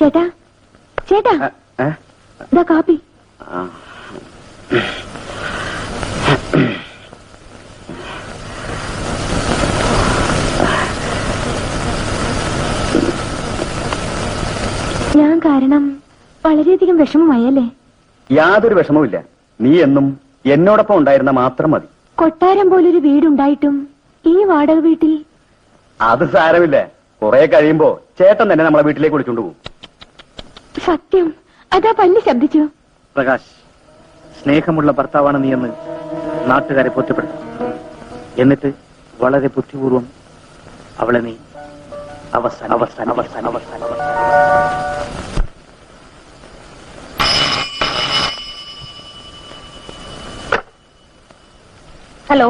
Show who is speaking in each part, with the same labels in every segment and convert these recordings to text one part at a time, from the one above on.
Speaker 1: ചേട്ടാ ചേട്ടാ ഇതാ കാപ്പി. ഞാൻ കാരണം വളരെയധികം വിഷമമായല്ലേ?
Speaker 2: യാതൊരു വിഷമവുമില്ല. നീ എന്നും എന്നോടൊപ്പം ഉണ്ടായിരുന്ന മാത്രം മതി.
Speaker 1: കൊട്ടാരം പോലൊരു വീടുണ്ടായിട്ടും ഈ വാടക വീട്ടിൽ.
Speaker 2: അത് സാരമില്ല, കുറെ കഴിയുമ്പോ ചേട്ടൻ തന്നെ നമ്മളെ വീട്ടിലേക്ക് വിളിച്ചോണ്ട് പോകും.
Speaker 1: സത്യം, അതാ പല്ല് ശബ്ദിച്ചു.
Speaker 3: പ്രകാശ്, സ്നേഹമുള്ള ഭർത്താവാണ് നീ എന്ന് നാട്ടുകാരെ ബോധ്യപ്പെടുത്തും. എന്നിട്ട് വളരെ ബുദ്ധിപൂർവം അവളെ നീ അവസാനം അവസാനം അവസാനം അവസാനം
Speaker 1: hello,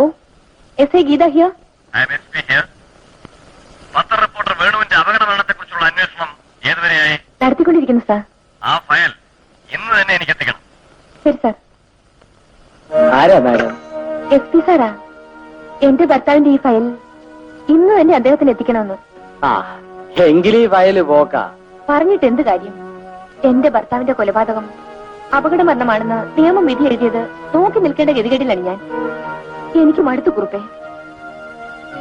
Speaker 1: S I Geetha here.
Speaker 4: പത്ര റിപ്പോർട്ടർ വേണുവിന്റെ അപകട മരണത്തെക്കുറിച്ചുള്ള അന്വേഷണം ഏതുവരെയായി?
Speaker 1: നടത്തിക്കൊണ്ടിരിക്കുന്നു സാർ.
Speaker 4: ആ ഫയൽ ഇന്ന് തന്നെ എനിക്ക് എത്തിക്കണം.
Speaker 1: ശരി സാർ.
Speaker 3: ആരാ മാഡം?
Speaker 1: SP Sarah. എന്റെ ഭർത്താവിന്റെ ഈ ഫയൽ ഇന്ന് തന്നെ അദ്ദേഹത്തിന് എത്തിക്കണമെന്ന്.
Speaker 3: എങ്കിൽ ഈ ഫയല് പോക്കാ.
Speaker 1: പറഞ്ഞിട്ട് എന്ത് കാര്യം? എന്റെ ഭർത്താവിന്റെ കൊലപാതകം അപകട മരണമാണെന്ന് നിയമം വിധി എഴുതിയത് നോക്കി നിൽക്കേണ്ട ഗതികേടിലാണ് ഞാൻ. എനിക്ക് മടുത്തു കുറുപ്പേ.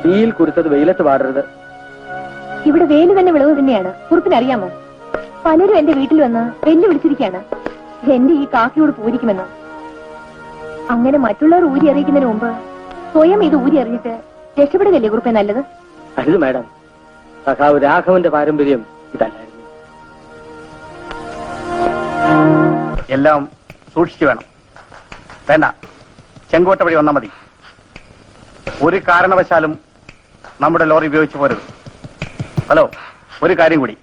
Speaker 3: തീയിൽ കുരുത്തത് വെയിലത്ത് പാടരുത്.
Speaker 1: ഇവിടെ വേലി തന്നെ വിളവ് തന്നെയാണ്. കുറുപ്പിനറിയാമോ? പലരും എന്റെ വീട്ടിൽ വന്ന് വെല്ലുവിളിച്ചിരിക്കുകയാണ് എന്റെ ഈ കാക്കിയോട് പൂരിക്കുമെന്ന്. അങ്ങനെ മറ്റുള്ളവർ ഊരി അറിയിക്കുന്നതിന് മുമ്പ് സ്വയം ഇത് ഊരി അറിഞ്ഞിട്ട് രക്ഷപ്പെടുകയല്ലേ കുറുപ്പേ നല്ലത്?
Speaker 3: അരുത് മാഡം, സഖാവ് രാഘവന്റെ പാരമ്പര്യം ഇതല്ലായിരുന്നു.
Speaker 2: എല്ലാം സൂക്ഷിച്ചു വേണം. വേണ്ട, ചെങ്കോട്ട വഴി വന്നാൽ മതി. ഒരു കാരണവശാലും നമ്മുടെ ലോറി ഉപയോഗിച്ച് പോരുത്. ഹലോ, ഒരു കാര്യം കൂടി,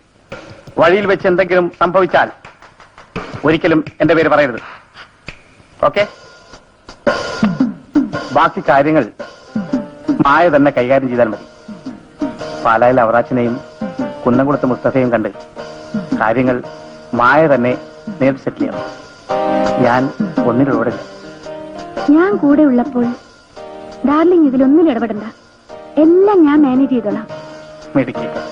Speaker 2: വഴിയിൽ വെച്ച് എന്തെങ്കിലും സംഭവിച്ചാൽ ഒരിക്കലും എന്റെ പേര് പറയരുത്. ഓക്കെ? ബാക്കി കാര്യങ്ങൾ മായ തന്നെ കൈകാര്യം ചെയ്താൽ മതി. പാലായിൽ അവറാച്ചനെയും കുന്നംകുളത്ത് മുസ്തഫയും കണ്ട് കാര്യങ്ങൾ മായ തന്നെ നേരിട്ട് സെറ്റിൽ ചെയ്യണം. ഞാൻ ഒന്നിനോടില്ല.
Speaker 1: ഞാൻ കൂടെ ഉള്ളപ്പോൾ ഡാർലിംഗ് ഇതിലൊന്നും ഇടപെടണ്ട. എല്ലാം ഞാൻ മാനേജ് ചെയ്തോളാം.
Speaker 2: മേടിക്കേക്കാം.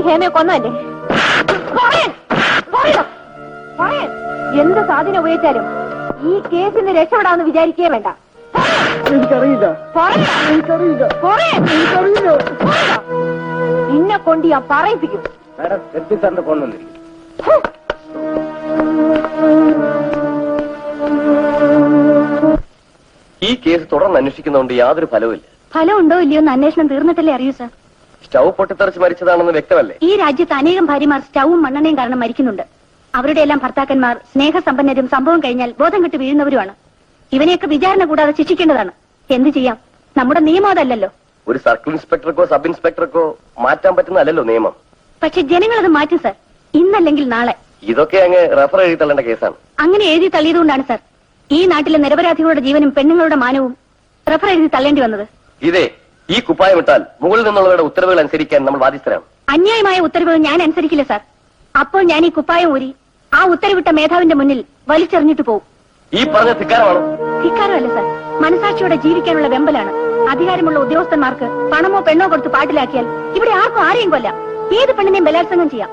Speaker 1: ഹേമയെ കൊന്നല്ലേ? എന്ത് സാധനം ഉപയോഗിച്ചാലും ഈ കേസിൽ നിന്ന് രക്ഷപ്പെടാമെന്ന് വിചാരിക്കേ വേണ്ട.
Speaker 3: എനിക്കറിയില്ല.
Speaker 1: നിന്നെ കൊണ്ട് ഞാൻ പറയിപ്പിക്കും.
Speaker 3: സാറിന്റെ ഫോൺ വന്നിരിക്കും. ഈ കേസ് തുടർന്ന് അന്വേഷിക്കുന്നതുകൊണ്ട് യാതൊരു ഫലവുമില്ല.
Speaker 1: ഫലം ഉണ്ടോ ഇല്ലയോ എന്ന് അന്വേഷണം തീർന്നിട്ടല്ലേ അറിയൂ സാർ.
Speaker 3: സ്റ്റൗ പൊട്ടിത്തെറിച്ച് മരിച്ചതാണെന്ന് വ്യക്തമല്ലേ?
Speaker 1: ഈ രാജ്യത്ത് അനേകം ഭാര്യമാർ സ്റ്റൗവും മണ്ണെണ്ണയും കാരണം മരിക്കുന്നുണ്ട്. അവരുടെ എല്ലാം ഭർത്താക്കന്മാർ സ്നേഹസമ്പന്നരും സംഭവം കഴിഞ്ഞാൽ ബോധം കെട്ട് വീഴുന്നവരുമാണ്. ഇവനെയൊക്കെ വിചാരണ കൂടാതെ ശിക്ഷിക്കേണ്ടതാണ്. എന്ത് ചെയ്യാം, നമ്മുടെ നിയമം അതല്ലല്ലോ.
Speaker 3: ഒരു സർക്കിൾ ഇൻസ്പെക്ടർക്കോ സബ് ഇൻസ്പെക്ടർക്കോ മാറ്റാൻ പറ്റുന്നതല്ലോ നിയമം.
Speaker 1: പക്ഷെ ജനങ്ങളത് മാറ്റും സാർ, ഇന്നല്ലെങ്കിൽ നാളെ.
Speaker 3: ഇതൊക്കെ അങ്ങ് റഫർ എഴുതി തള്ളേണ്ട കേസാണ്.
Speaker 1: അങ്ങനെ എഴുതി തള്ളിയതുകൊണ്ടാണ് സാർ ഈ നാട്ടിലെ നിരപരാധികളുടെ ജീവനും പെണ്ണുങ്ങളുടെ മാനവും റഫർ എഴുതി തള്ളേണ്ടി വന്നത്.
Speaker 3: ഇതേ ഈ കുപ്പായം ഇട്ടാൽ മുകളിൽ നിന്നുള്ളവരുടെ ഉത്തരവുകൾ അനുസരിക്കാൻ നമ്മൾ ബാധ്യസ്ഥരാണ്.
Speaker 1: അന്യായമായ ഉത്തരവുകൾ ഞാൻ അനുസരിക്കില്ല സാർ. അപ്പോൾ ഞാൻ ഈ കുപ്പായം ഊരി ആ ഉത്തരവിട്ട മേധാവിന്റെ മുന്നിൽ വലിച്ചെറിഞ്ഞിട്ട് പോകും.
Speaker 3: ഈ പറഞ്ഞ ധിക്കാരമാണോ?
Speaker 1: ധിക്കാരമല്ല സാർ, മനസാക്ഷിയോടെ ജീവിക്കാനുള്ള വെമ്പലാണ്. അധികാരമുള്ള ഉദ്യോഗസ്ഥന്മാർക്ക് പണമോ പെണ്ണോ കൊടുത്ത് പാട്ടിലാക്കിയാൽ ഇവിടെ ആർക്കും ആരെയും കൊല്ലാം, ഏത് പെണ്ണിനെയും ബലാത്സംഗം ചെയ്യാം.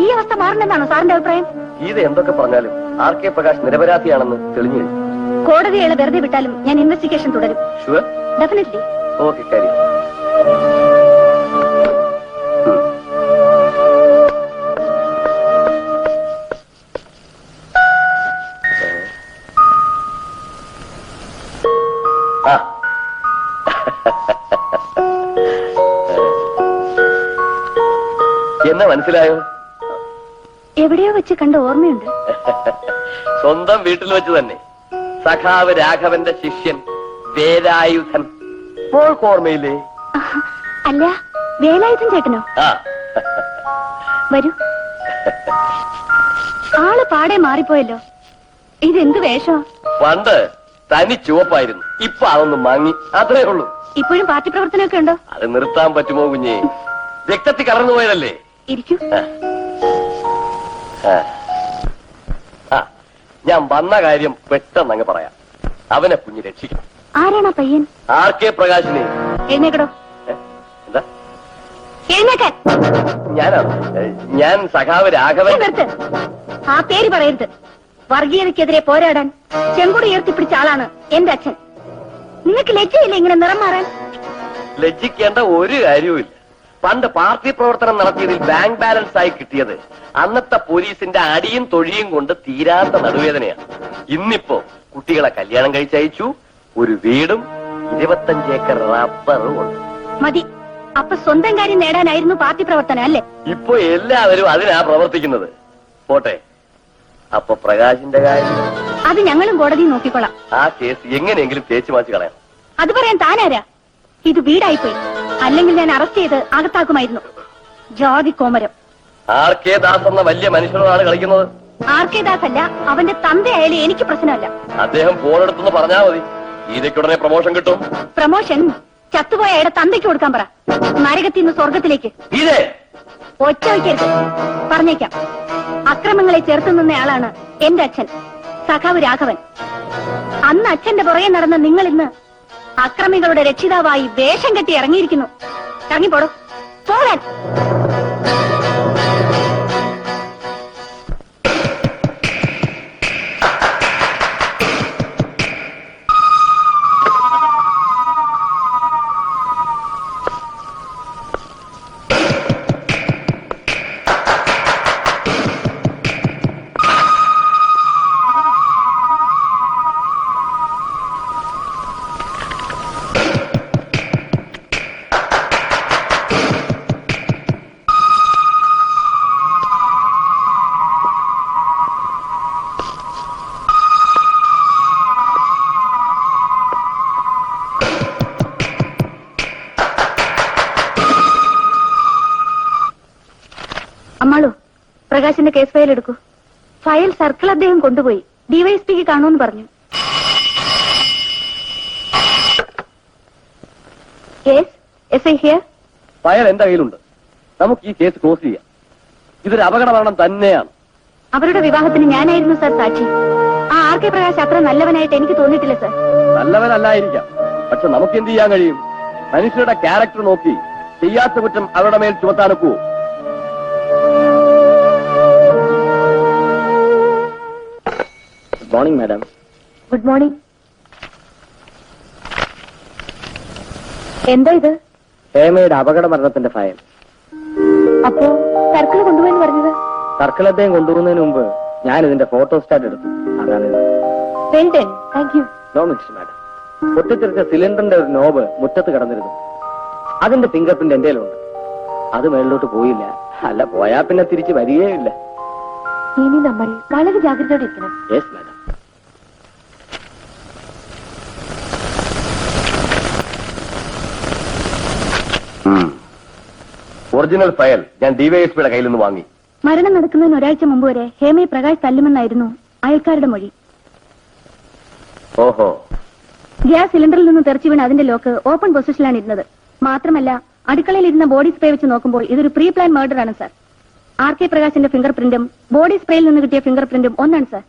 Speaker 1: ഈ അവസ്ഥ മാറണമെന്നാണോ സാറിന്റെ അഭിപ്രായം?
Speaker 3: ഇത് എന്തൊക്കെ പറഞ്ഞാലും RK പ്രകാശ് നിരപരാധിയാണെന്ന് തെളിഞ്ഞു.
Speaker 1: കോടതികളെ വെറുതെ വിട്ടാലും ഞാൻ ഇൻവെസ്റ്റിഗേഷൻ തുടരും.
Speaker 3: ഷുവർ?
Speaker 1: ഡെഫിനറ്റ്ലി.
Speaker 3: ഓക്കെ, കാര്യം. എന്നെ മനസ്സിലായോ?
Speaker 1: എവിടെയോ വെച്ച് കണ്ട ഓർമ്മയുണ്ട്.
Speaker 3: സ്വന്തം വീട്ടിൽ വെച്ച് തന്നെ. സഖാവ് രാഘവന്റെ ശിഷ്യൻ വേലായുധൻ. ഓർമ്മയില്ലേ?
Speaker 1: അല്ല, വേലായുധൻ ചേട്ടനോ?
Speaker 3: ആ,
Speaker 1: വരൂ. ആള് പാടെ മാറിപ്പോയല്ലോ. ഇതെന്ത് വേഷോ?
Speaker 3: പണ്ട് തനി ചുവപ്പായിരുന്നു, ഇപ്പൊ അതൊന്ന് മങ്ങി, അത്രേ ഉള്ളൂ.
Speaker 1: ഇപ്പോഴും പാർട്ടി പ്രവർത്തനമൊക്കെ ഉണ്ടോ?
Speaker 3: അത് നിർത്താൻ പറ്റുമോ കുഞ്ഞേ? രക്തത്തിൽ കലർന്നു പോയതല്ലേ.
Speaker 1: ഇരിക്കൂ.
Speaker 3: ഞാൻ വന്ന കാര്യം പെട്ടെന്ന് അങ്ങ് പറയാം. അവനെ കുഞ്ഞ് രക്ഷിക്കണം.
Speaker 1: ആരാണാ പയ്യൻ?
Speaker 3: RK പ്രകാശിനെ.
Speaker 1: എഴുന്നേക്കടോ.
Speaker 3: എന്താ?
Speaker 1: എഴുന്നേക്കാൻ.
Speaker 3: ഞാൻ സഖാവ് രാഘവൻ.
Speaker 1: നിർത്ത്. ആ പേര് പറയരുത്. വർഗീയതയ്ക്കെതിരെ പോരാടാൻ ചെങ്കൊടി ഉയർത്തിപ്പിടിച്ച ആളാണ് എന്റെ അച്ഛൻ. നിങ്ങൾക്ക് ലജ്ജയില്ല ഇങ്ങനെ നിറം മാറാൻ?
Speaker 3: ലജ്ജിക്കേണ്ട ഒരു കാര്യവുമില്ല. പണ്ട് പാർട്ടി പ്രവർത്തനം നടത്തിയതിൽ ബാങ്ക് ബാലൻസ് ആയി കിട്ടിയത് അന്നത്തെ പോലീസിന്റെ അടിയും തൊഴിയും കൊണ്ട് തീരാത്ത നടുവേദനയാണ്. ഇന്നിപ്പോ കുട്ടികളെ കല്യാണം കഴിച്ചയച്ചു, ഒരു വീടും 25 ഏക്കർ റബ്ബറും ഉണ്ട്.
Speaker 1: മതി. അപ്പൊ സ്വന്തം കാര്യം നേടാനായിരുന്നു പാർട്ടി പ്രവർത്തനം അല്ലേ?
Speaker 3: ഇപ്പൊ എല്ലാവരും അതിനാ പ്രവർത്തിക്കുന്നത്. പോട്ടെ, അപ്പൊ പ്രകാശിന്റെ കാര്യം?
Speaker 1: അത് ഞങ്ങളും കോടതി നോക്കിക്കൊള്ളാം.
Speaker 3: ആ കേസ് എങ്ങനെയെങ്കിലും തേച്ചു മാച്ച് കളയാം.
Speaker 1: അത് പറയാൻ താനാരാ? ഇത് വീടായിപ്പോയി. അല്ലെങ്കിൽ ഞാൻ അറസ്റ്റ് ചെയ്ത് അകത്താക്കുമായിരുന്നു. ജാതി കോമരം.
Speaker 3: RK ദാസ് എന്ന വലിയ മനുഷ്യനോടാണ് കളിക്കുന്നത്.
Speaker 1: RK ദാസ് അല്ല, അവന്റെ തന്തയായാലും എനിക്ക് പ്രശ്നമല്ല.
Speaker 3: അദ്ദേഹം ഫോണെടുത്തെന്ന് പറഞ്ഞാൽ മതി, ഇതയ്ക്കുടനെ പ്രൊമോഷൻ കിട്ടും.
Speaker 1: പ്രമോഷൻ ചത്തുപോയ അയാളുടെ തന്തയ്ക്ക് കൊടുക്കാൻ പറ. നരകത്തിൽ നിന്ന് സ്വർഗത്തിലേക്ക്.
Speaker 3: ഇതേ
Speaker 1: ഒറ്റ വയ്ക്കരുത്, പറഞ്ഞേക്കാം. അക്രമങ്ങളെ ചേർത്ത് നിന്നയാളാണ് എന്റെ അച്ഛൻ സഖാവ് രാഘവൻ. അന്ന് അച്ഛന്റെ പുറകെ നടന്ന നിങ്ങൾ ഇന്ന് അക്രമികളുടെ രക്ഷിതാവായി വേഷം കെട്ടി ഇറങ്ങിയിരിക്കുന്നു. ഇറങ്ങിപ്പോടോ, പോകാൻ. അമ്മാളു, പ്രകാശിന്റെ കേസ് ഫയൽ എടുക്കൂ. ഫയൽ സർക്കിൾ അദ്ദേഹം കൊണ്ടുപോയി ഡിവൈഎസ്പിക്ക് കാണുമെന്ന് പറഞ്ഞു.
Speaker 3: ഫയൽ എന്റെ കയ്യിലുണ്ട്. നമുക്ക് ഈ കേസ് ക്ലോസ് ചെയ്യാം. ഇതൊരു അപകട മരണം തന്നെയാണ്.
Speaker 1: അവരുടെ വിവാഹത്തിന് ഞാനായിരുന്നു സാർ സാക്ഷി. ആ RK പ്രകാശ് അത്ര നല്ലവനായിട്ട് എനിക്ക് തോന്നിയിട്ടില്ല സാർ.
Speaker 3: നല്ലവനല്ലായിരിക്കാം, പക്ഷെ നമുക്ക് എന്ത് ചെയ്യാൻ കഴിയും? മനുഷ്യരുടെ ക്യാരക്ടർ നോക്കി ചെയ്യാത്ത കുറ്റം അവരുടെ മേൽ ചുമത്താനൊക്കുവോ? Good morning madam.
Speaker 1: Good morning. എന്താ ഇത്?
Speaker 3: ഹേമയുടെ അപകട മരണത്തിന്റെ ഫയൽ.
Speaker 1: അപ്പോ സർക്കിൾ കൊണ്ടുപോയെന്ന് പറഞ്ഞത്?
Speaker 3: സർക്കിൾ അദ്ദേഹം കൊണ്ടുപോകുന്നതിന് മുമ്പ് ഞാൻ ഇതിന്റെ ഫോട്ടോ സ്റ്റാറ്റ് എടുത്തു. അതാണിത്.
Speaker 1: Well done. Thank you.
Speaker 3: No mix madam.
Speaker 2: പൊട്ടിത്തെറിച്ച സിലിണ്ടറിന്റെ ഒരു നോബ് മുറ്റത്ത് കിടന്നിരുന്നു. അതിന്റെ ഫിംഗർ പ്രിന്റ് എന്റെ കയ്യിലുണ്ട്. അത് മേളിലോട്ട് പോയില്ല. അല്ല, പോയാ പിന്നെ തിരിച്ച് വരികയില്ല.
Speaker 1: ഇനി നമ്മൾ വളരെ ജാഗ്രതയോടെ ഇരിക്കണം.
Speaker 2: Yes madam.
Speaker 3: ഒറിജിനൽ ഫയൽ ഞാൻ ഡിവൈഎസ്പിയുടെ കയ്യിൽ നിന്ന് വാങ്ങി.
Speaker 1: മരണം നടക്കുന്നതിന് ഒരാഴ്ച മുമ്പ് വരെ ഹേമയെ പ്രകാശ് തല്ലുമെന്നായിരുന്നു അയൽക്കാരുടെ മൊഴി.
Speaker 3: ഓഹോ.
Speaker 1: ഗ്യാസ് സിലിണ്ടറിൽ നിന്ന് തെറിച്ചു വീണ് അതിന്റെ ലോക്ക് ഓപ്പൺ പൊസിഷനിലാണ് ഇരുന്നത്. മാത്രമല്ല, അടുക്കളയിൽ ഇരുന്ന ബോഡി സ്പ്രേ വെച്ച് നോക്കുമ്പോൾ ഇതൊരു പ്രീ പ്ലാൻ മർഡർ ആണ് സാർ. RK പ്രകാശിന്റെ ഫിംഗർ പ്രിന്റും ബോഡി സ്പ്രേയിൽ നിന്ന് കിട്ടിയ ഫിംഗർ പ്രിന്റും ഒന്നാണ് സാർ.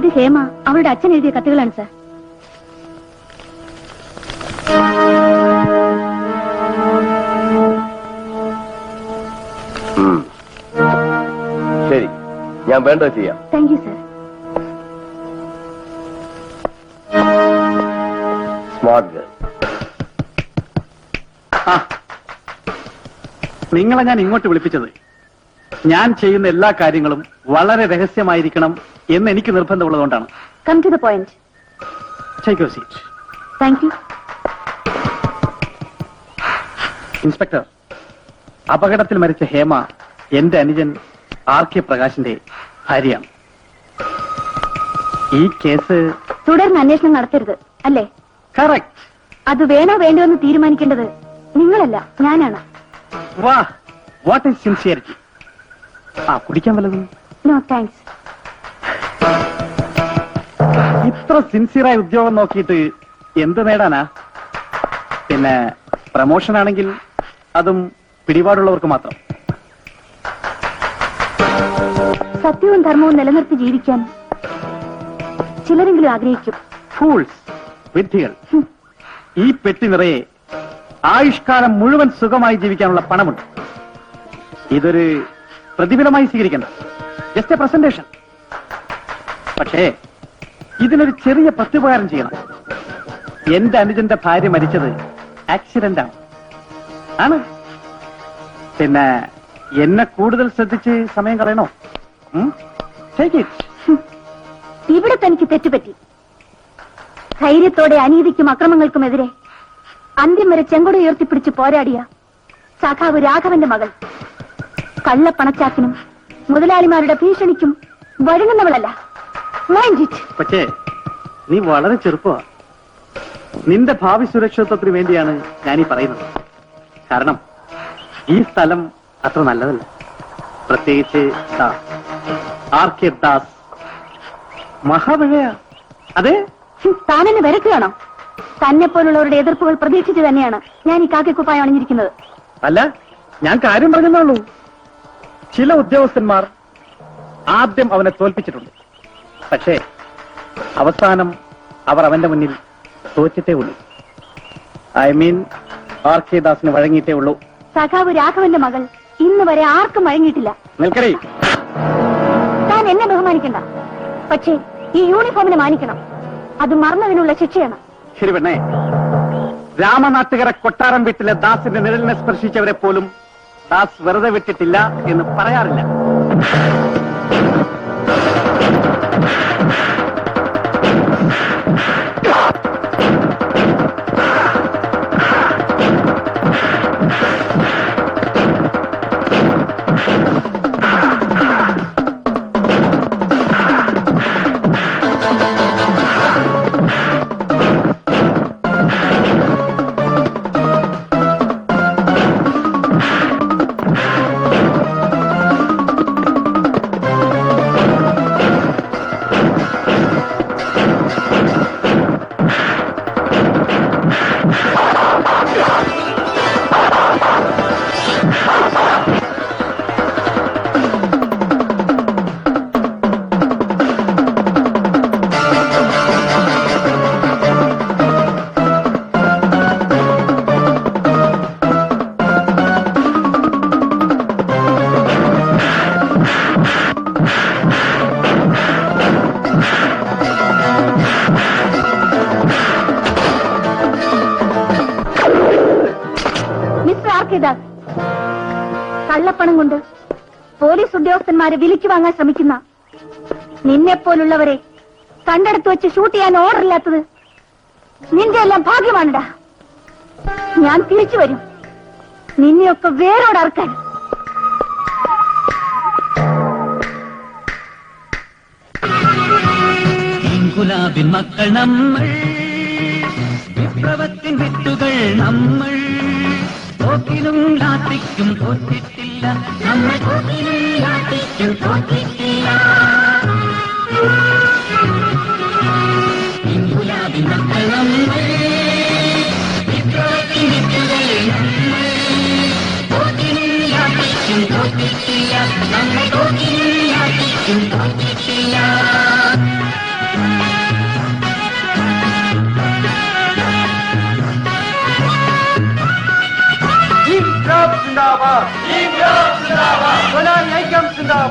Speaker 1: ഇത് ഹേമ അവളുടെ അച്ഛൻ എഴുതിയ കത്തുകളാണ് സാർ.
Speaker 3: ശരി, ഞാൻ വേണ്ടത് ചെയ്യാം.
Speaker 1: Thank you sir.
Speaker 3: Smart girl.
Speaker 2: നിങ്ങളെ ഞാൻ ഇങ്ങോട്ട് വിളിപ്പിച്ചത് ഞാൻ ചെയ്യുന്ന എല്ലാ കാര്യങ്ങളും വളരെ രഹസ്യമായിരിക്കണം എന്ന് എനിക്ക് നിർബന്ധമുള്ളതുകൊണ്ടാണ്.
Speaker 1: Come to the point.
Speaker 2: Take your seat.
Speaker 1: Thank you.
Speaker 2: Inspector, അപകടത്തിൽ മരിച്ച ഹേമ എന്റെ അനുജൻ RK പ്രകാശിന്റെ ഭാര്യയാണ്. ഈ കേസ്
Speaker 1: തുടർന്ന് അന്വേഷണം നടത്തരുത്, അല്ലേ?
Speaker 2: കറക്റ്റ്.
Speaker 1: അത് വേണോ വേണ്ടോ എന്ന് തീരുമാനിക്കേണ്ടത് നിങ്ങളല്ല, ഞാനാണ്.
Speaker 2: വാ, വാട്ട് ഈസ് സിൻസിയറിറ്റി. കുടിക്കാൻ വല്ലതും?
Speaker 1: No thanks.
Speaker 2: ഇത്ര സിൻസിയറായ ഉദ്യോഗം നോക്കിയിട്ട് എന്ത് നേടാനാ? പിന്നെ പ്രമോഷൻ ആണെങ്കിൽ അതും പിടിപാടുള്ളവർക്ക് മാത്രം.
Speaker 1: സത്യവും ധർമ്മവും നിലനിർത്തി ജീവിക്കാൻ ചിലരെങ്കിലും ആഗ്രഹിക്കും.
Speaker 2: ഫൂൾസ്, വിഡ്ഢികൾ. ഈ പെട്ടി നിറയെ ആയുഷ്കാലം മുഴുവൻ സുഖമായി ജീവിക്കാനുള്ള പണമുണ്ട്. ഇതൊരു പ്രതിഫലമായി സ്വീകരിക്കണ്ട, ജസ്റ്റ് എ പ്രസന്റേഷൻ. പക്ഷേ ഇതിനൊരു ചെറിയ പ്രത്യുപകാരം ചെയ്യണം. എന്റെ അനുജന്റെ ഭാര്യ മരിച്ചത് ആക്സിഡന്റ് ആണ്. പിന്നെ എന്നെ കൂടുതൽ ശ്രദ്ധിച്ച് സമയം കളയണോ? Take it.
Speaker 1: ഇവിടെ തനിക്ക് തെറ്റുപറ്റി. ധൈര്യത്തോടെ അനീതിക്കും അക്രമങ്ങൾക്കുമെതിരെ അന്ത്യം വരെ ചെങ്കൊടി ഉയർത്തിപ്പിടിച്ച് പോരാടിയ സഖാവ് രാഘവന്റെ മകൾ കള്ളപ്പണച്ചാക്കിനും മുതലാളിമാരുടെ ഭീഷണിക്കും വഴങ്ങുന്നവളല്ല. Mind it.
Speaker 2: പക്ഷേ നീ വളരെ ചെറുപ്പമാ. നിന്റെ ഭാവി സുരക്ഷിതത്വത്തിന് വേണ്ടിയാണ് ഞാനീ പറയുന്നത്. കാരണം ഈ സ്ഥലം അത്ര നല്ലതല്ല. പ്രത്യേകിച്ച് RK ദാസ് മഹാവിഴയാ. അതെ,
Speaker 1: താനെന്നെ വരക്കുകയാണോ? തന്നെ പോലുള്ളവരുടെ എതിർപ്പുകൾ പ്രതീക്ഷിച്ച് തന്നെയാണ് ഞാൻ ഈ കാക്കിക്കുപ്പായം അണിഞ്ഞിരിക്കുന്നത്.
Speaker 2: അല്ല, ഞാൻ കാര്യം പറഞ്ഞതേ ഉള്ളൂ. ചില ഉദ്യോഗസ്ഥന്മാർ ആദ്യം അവനെ തോൽപ്പിച്ചിട്ടുണ്ട്. പക്ഷേ അവസാനം അവർ അവന്റെ മുന്നിൽ തോറ്റിട്ടേ ഉള്ളൂ. ഐ മീൻ RK ദാസിന് വഴങ്ങിയിട്ടേ ഉള്ളൂ.
Speaker 1: സഖാവ് രാഘവന്റെ മകൾ ഇന്ന് വരെ ആർക്കും വഴങ്ങിയിട്ടില്ല.
Speaker 2: നിൽക്കണേ.
Speaker 1: താൻ എന്നെ ബഹുമാനിക്കണ്ട, പക്ഷേ ഈ യൂണിഫോമിനെ മാനിക്കണം. അത് മറന്നതിനുള്ള ശിക്ഷയാണ്.
Speaker 2: ശരി പെണ്ണേ, രാമനാട്ടുകര കൊട്ടാരം വീട്ടിലെ ദാസിന്റെ നിഴലിനെ സ്പർശിച്ചവരെ പോലും ദാസ് വെറുതെ വിട്ടിട്ടില്ല എന്ന് പറയാറില്ല.
Speaker 1: കള്ളപ്പണം കൊണ്ട് പോലീസ് ഉദ്യോഗസ്ഥന്മാരെ വിലയ്ക്ക് വാങ്ങാൻ ശ്രമിക്കുന്ന നിന്നെപ്പോലുള്ളവരെ കണ്ടെടുത്ത് വെച്ച് ഷൂട്ട് ചെയ്യാൻ ഓർഡർ ഇല്ലാത്തത് നിന്റെ എല്ലാം ഭാഗ്യമാണടാ. ഞാൻ തിരിച്ചു വരും നിന്നെയൊക്കെ വേരോടറക്കാൻ.
Speaker 5: ഗുലാബിൻ മക്കൾ നമ്മൾ, വിപ്ലവത്തിൻ വിത്തുകൾ നമ്മൾ. തോക്കിലും ലാത്തിക്കും തോറ്റിട്ടില്ല, നമ്മൾ തോക്കിലും ലാത്തിക്കും തോറ്റിട്ടില്ല. ഗുലാബിൻ മക്കൾ നമ്മൾ, വിപ്ലവത്തിൻ വിത്തുകൾ നമ്മൾ. തോക്കിലും ലാത്തിക്കും തോറ്റിട്ടില്ല, നമ്മൾ തോക്കിലും ലാത്തിക്കും തോറ്റിട്ടില്ല.
Speaker 2: ജിന്ദാബാദ്, ജിന്ദാബാദ്, ഐക്യം ജിന്ദാബാദ്.